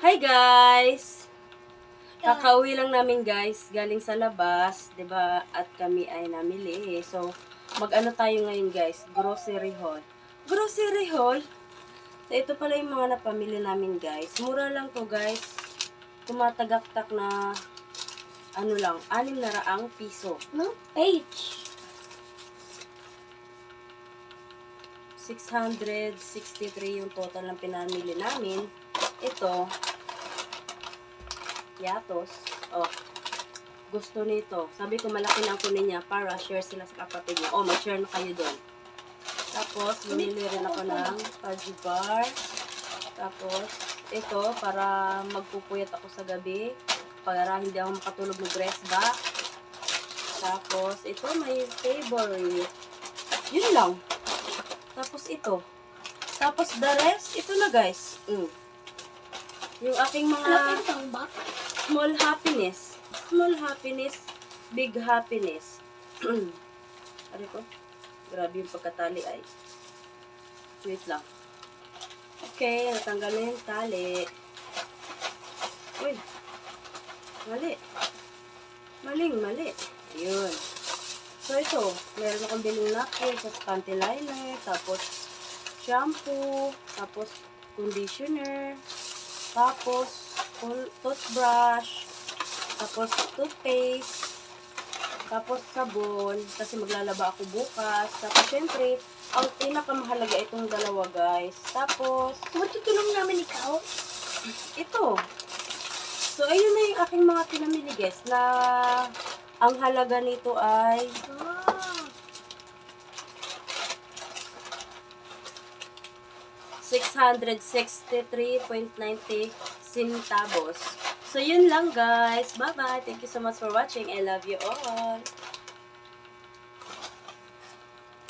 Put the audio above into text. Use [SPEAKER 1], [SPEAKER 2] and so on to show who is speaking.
[SPEAKER 1] Hi guys! Kakauwi lang namin guys, galing sa labas, 'di ba? At kami ay namili. So, mag-ano tayo ngayon guys? Grocery haul. Grocery haul? So, ito pala yung mga napamili namin guys. Mura lang to guys. Tumatagaktak na ano lang, 600 piso.
[SPEAKER 2] No page.
[SPEAKER 1] 663 yung total ng pinamili namin. Ito, yatos. Oh, gusto nito. Sabi ko malaki na ang kunin niya para share sila sa kapatid niya. Oh, mag-share na kayo doon. Tapos, bumili rin ako ng fudgy bar. Tapos, ito, para magpupuyat ako sa gabi. Para hindi ako makatulog ng dress back. Tapos, ito, may favorite. Yun lang. Tapos, ito. Tapos, the rest, ito na guys. Yung aking mga
[SPEAKER 2] Nakintang ba?
[SPEAKER 1] small happiness. Small happiness, big happiness. Ano ko? Grabe yung pagkatali ay. Wait lang. Okay, natanggal na yung tali. Uy. Mali. Mali. Ayun. So, ito. Meron akong biling napkin sa panty liner. Tapos, shampoo. Tapos, conditioner. Tapos, toothbrush. Tapos, toothpaste. Tapos, sabon. Kasi maglalaba ako bukas. Tapos, syempre, ang pinakamahalaga itong dalawa, guys. Tapos,
[SPEAKER 2] Matutulong namin ikaw.
[SPEAKER 1] ito. So, ayun na yung aking mga pinamili, guys. Na ang halaga nito ay
[SPEAKER 2] Ah.
[SPEAKER 1] 663.90 centavos. So, yun lang guys. Bye-bye. Thank you so much for watching. I love you all.